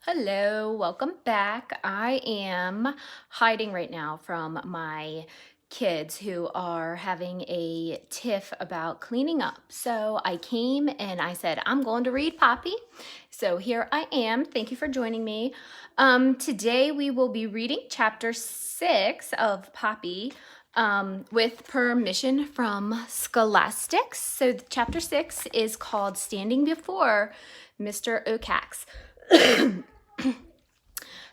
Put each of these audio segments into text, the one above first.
Hello, welcome back. I am hiding right now from my kids who are having a tiff about cleaning up. So I came and I said, I'm going to read Poppy. So here I am. Thank you for joining me. Today we will be reading chapter 6 of Poppy with permission from Ch.6. So chapter 6 is called Standing Before Mr. Ch.6.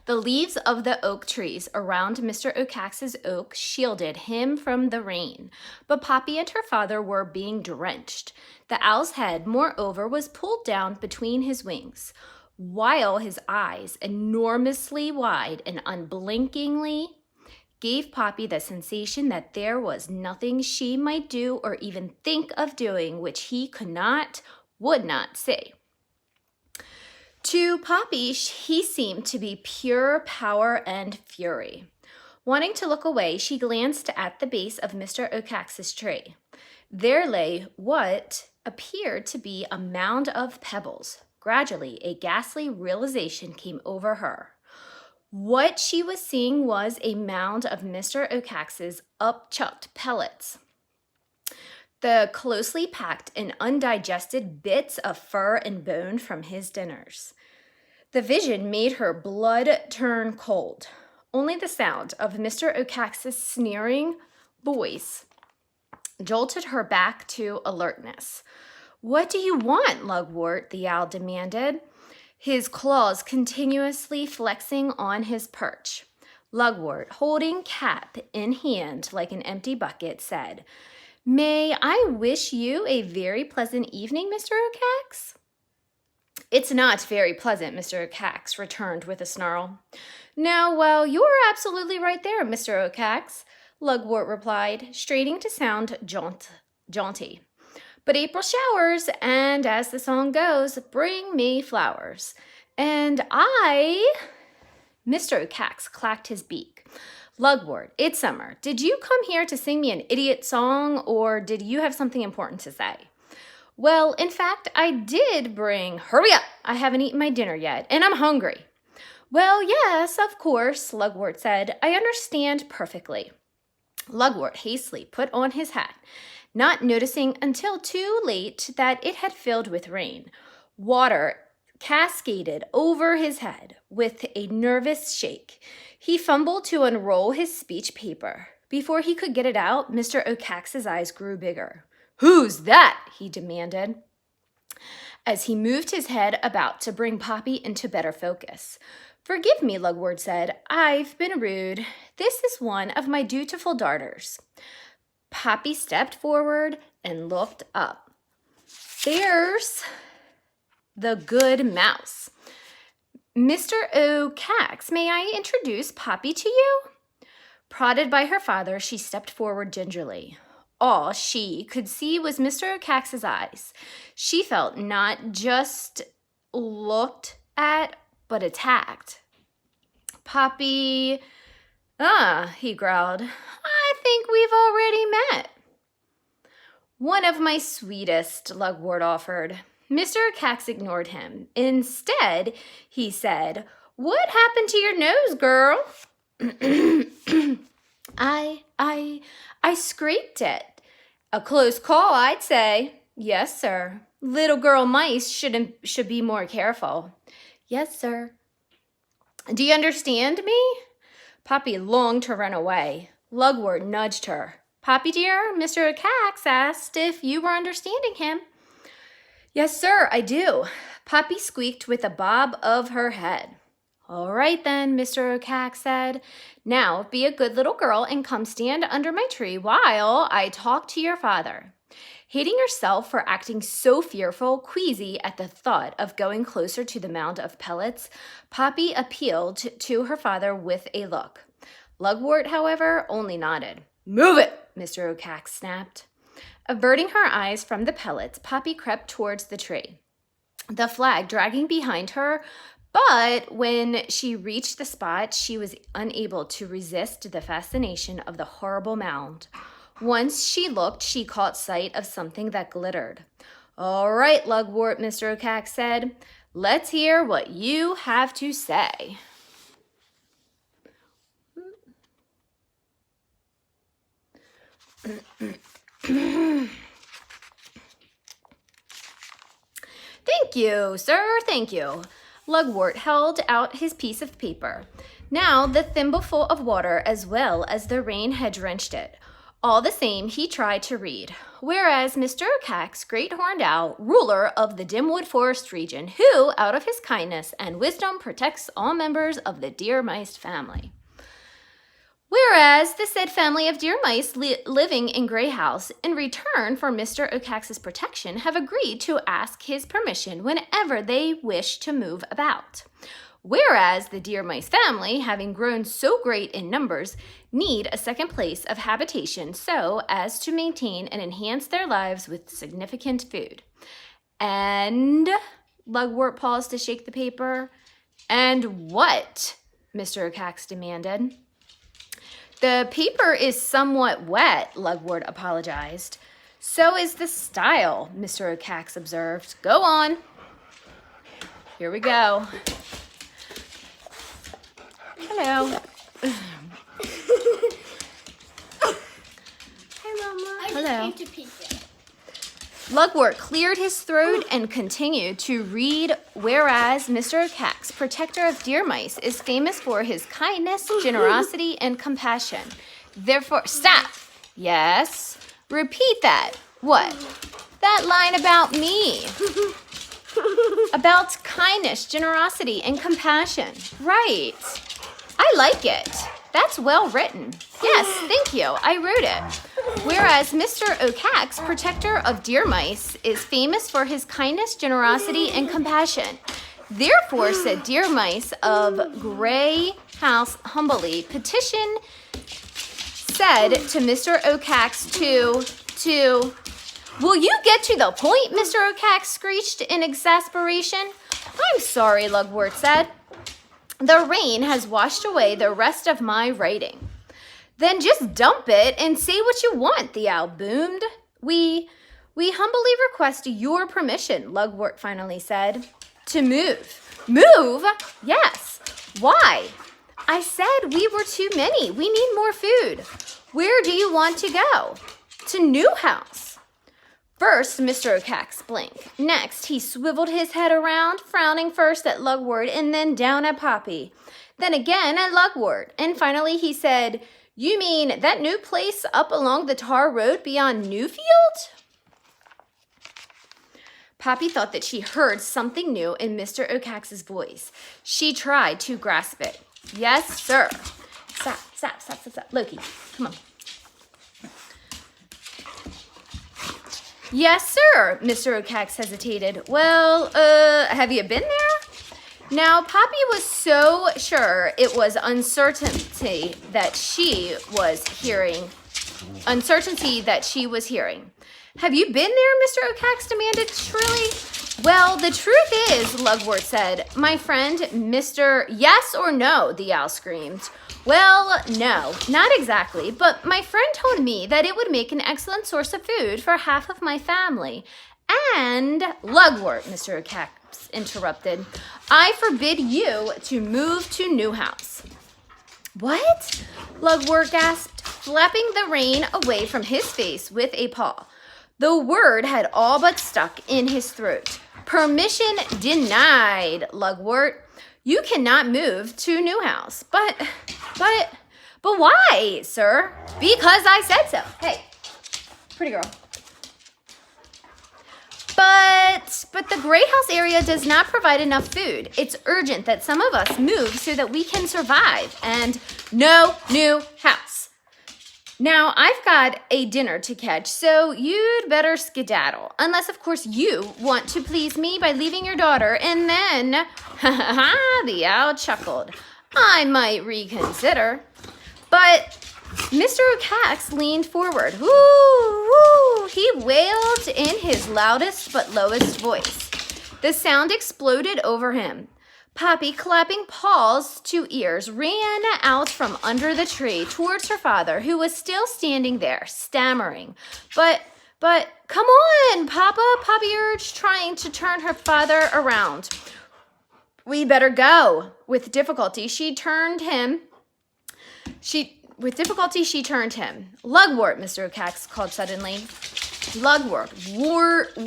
The leaves of the oak trees around Mr. Ch.'s oak shielded him from the rain, but Poppy and her father were being drenched. The owl's head, moreover, was pulled down between his wings, while his eyes, enormously wide and unblinkingly, gave Poppy the sensation that there was nothing she might do or even think of doing which he would not see. To Poppy, he seemed to be pure power and fury. Wanting to look away, she glanced at the base of Mr. Ch.'s tree. There lay what appeared to be a mound of pebbles. Gradually, a ghastly realization came over her. What she was seeing was a mound of Mr. Ch.'s upchucked pellets. The closely packed and undigested bits of fur and bone from his dinners. The vision made her blood turn cold. Only the sound of Mr. Ch.'s sneering voice jolted her back to alertness. "What do you want, Lugwort?" the owl demanded, his claws continuously flexing on his perch. Lugwort, holding cap in hand like an empty bucket, said, "May I wish you a very pleasant evening, Mr. Ch.?" "It's not very pleasant," Mr. Ch. returned with a snarl. "No, well, you are absolutely right there, Mr. Ch," Lugwort replied, straining to sound jaunty. "But April showers, and as the song goes, bring me flowers. And Mr. Ch clacked his beak. "Lugwort, it's summer. Did you come here to sing me an idiot song, or did you have something important to say?" "Well, in fact, I did bring—" "Hurry up! I haven't eaten my dinner yet, and I'm hungry." "Well, yes, of course," Lugwort said. "I understand perfectly." Lugwort hastily put on his hat, not noticing until too late that it had filled with rain. Water cascaded over his head with a nervous shake. He fumbled to unroll his speech paper. Before he could get it out, Mr. Ch.'s eyes grew bigger. "Who's that?" he demanded, as he moved his head about to bring Poppy into better focus. "Forgive me," Lugwort said. "I've been rude. This is one of my dutiful daughters." Poppy stepped forward and looked up. "There's the good mouse. Mr. Ch, may I introduce Poppy to you?" Prodded by her father, she stepped forward gingerly. All she could see was Mr. Ch.'s eyes. She felt not just looked at, but attacked. "Poppy, he growled. "I think we've already met." "One of my sweetest," Lugwort offered. Mr. Ch ignored him. Instead, he said, "What happened to your nose, girl?" I scraped it." "A close call, I'd say." "Yes, sir." "Little girl mice should be more careful." "Yes, sir." "Do you understand me?" Poppy longed to run away. Lugwort nudged her. "Poppy dear, Mr. Ch asked if you were understanding him." "Yes, sir, I do." Poppy squeaked with a bob of her head. "All right then," Mr. Ch said. "Now be a good little girl and come stand under my tree while I talk to your father." Hating herself for acting so fearful, queasy at the thought of going closer to the mound of pellets, Poppy appealed to her father with a look. Lugwort, however, only nodded. "Move it!" Mr. Ch snapped. Averting her eyes from the pellets, Poppy crept towards the tree, the flag dragging behind her. But when she reached the spot, she was unable to resist the fascination of the horrible mound. Once she looked, she caught sight of something that glittered. "All right, Lugwort," Mr. Ch said. Let's hear what you have to say. Thank you, sir, thank you. Lugwort held out his piece of paper. Now the thimbleful of water as well as the rain had drenched it. All the same, he tried to read. Whereas Mr. Cax, great horned owl, ruler of the Dimwood Forest region, who, out of his kindness and wisdom, protects all members of the deer mice family. Whereas the said family of deer mice living in Grey House, in return for Mr. Ocax's protection, have agreed to ask his permission whenever they wish to move about. Whereas the deer mice family, having grown so great in numbers, need a second place of habitation so as to maintain and enhance their lives with significant food. And Lugwort paused to shake the paper. And what? Mr. Ocax demanded. The paper is somewhat wet, Lugwort apologized. So is the style, Mr. Ocax observed. Go on. Here we go. Hello. Hi, Mama. Hello. Lugwort cleared his throat and continued to read, whereas Mr. Ocax, protector of deer mice, is famous for his kindness, generosity, and compassion. Therefore, stop. Yes. Repeat that. What? That line about me. About kindness, generosity, and compassion. Right. I like it. That's well written. Yes, thank you. I wrote it. Whereas Mr. Ocax, protector of deer mice, is famous for his kindness, generosity, and compassion. Therefore, said deer mice of Grey House humbly, petition said to Mr. Ocax to, will you get to the point, Mr. Ocax screeched in exasperation. I'm sorry, Lugwort said. The rain has washed away the rest of my writing. Then just dump it and say what you want, the owl boomed. We humbly request your permission, Lugwort finally said. To move. Move? Yes. Why? I said we were too many. We need more food. Where do you want to go? To Newhouse. First, Mr. Ocax blinked. Next, he swiveled his head around, frowning first at Lugwort and then down at Poppy. Then again at Lugwort. And finally he said, you mean that new place up along the tar road beyond Newfield? Poppy thought that she heard something new in Mr. Ocax's voice. She tried to grasp it. Yes, sir. Stop. Loki, come on. Yes, sir, Mr. Ocax hesitated. Well, have you been there? Now, Poppy was so sure it was uncertainty that she was hearing. Have you been there, Mr. Ocax demanded shrilly. Well, the truth is, Lugwort said, my friend, Mr. Yes or no, the owl screamed. Well, no, not exactly, but my friend told me that it would make an excellent source of food for half of my family. And, Lugwort, Mr. Ocax interrupted, I forbid you to move to Newhouse. What? Lugwort gasped, flapping the rain away from his face with a paw. The word had all but stuck in his throat. Permission denied, Lugwort. You cannot move to Newhouse. But why, sir? Because I said so. Hey, pretty girl. But the Grey House area does not provide enough food. It's urgent that some of us move so that we can survive. And no new house. Now, I've got a dinner to catch, so you'd better skedaddle. Unless, of course, you want to please me by leaving your daughter, and then, the owl chuckled. I might reconsider. But Mr. Ocax leaned forward. Woo, woo, he wailed in his loudest but lowest voice. The sound exploded over him. Poppy, clapping paws to ears, ran out from under the tree towards her father, who was still standing there, stammering. But, come on, Papa, Poppy urged, trying to turn her father around. We better go. With difficulty, she turned him. With difficulty, she turned him. Lugwort, Mr. O'Cax called suddenly. Lugwort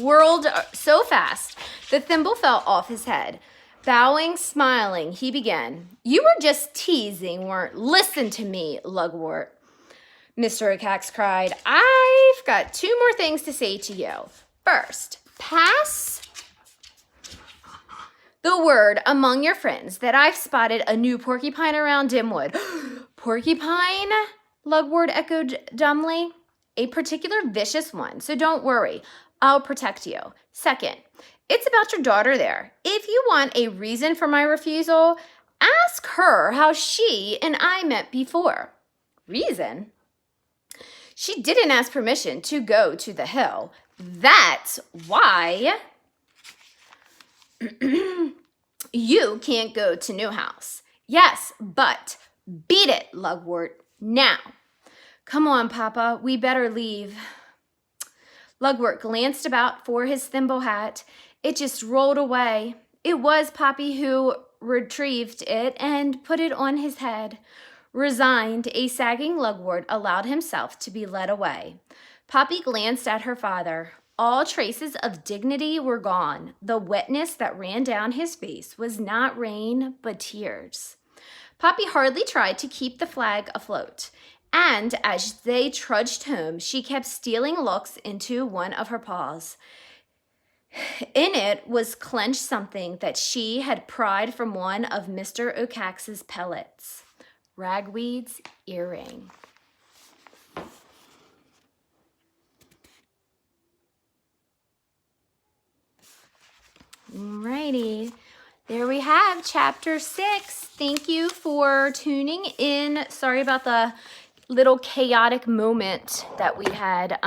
whirled so fast, the thimble fell off his head. Bowing, smiling, he began. You were just teasing, weren't? Listen to me, Lugwort, Mr. O'Cax cried. I've got 2 more things to say to you. First, pass the word among your friends that I've spotted a new porcupine around Dimwood. Porcupine? Lugwort echoed dumbly. A particular vicious one, so don't worry. I'll protect you. Second, it's about your daughter there. If you want a reason for my refusal, ask her how she and I met before. Reason? She didn't ask permission to go to the hill. That's why you can't go to Newhouse. Yes, but beat it, Lugwort, now. Come on, Papa, we better leave. Lugwort glanced about for his thimble hat. It just rolled away. It was Poppy who retrieved it and put it on his head. Resigned, a sagging Lugwort allowed himself to be led away. Poppy glanced at her father. All traces of dignity were gone. The wetness that ran down his face was not rain, but tears. Poppy hardly tried to keep the flag afloat. And as they trudged home, she kept stealing looks into one of her paws. In it was clenched something that she had pried from one of Mr. O'Cax's pellets. Ragweed's earring. Alrighty. There we have chapter 6. Thank you for tuning in. Sorry about the little chaotic moment that we had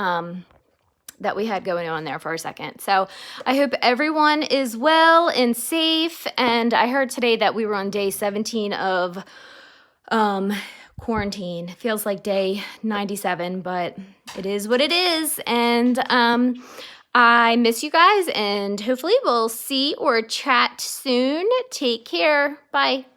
going on there for a second. So I hope everyone is well and safe. And I heard today that we were on day 17 of quarantine. Feels like day 97, but it is what it is. And I miss you guys, and hopefully we'll see or chat soon. Take care. Bye.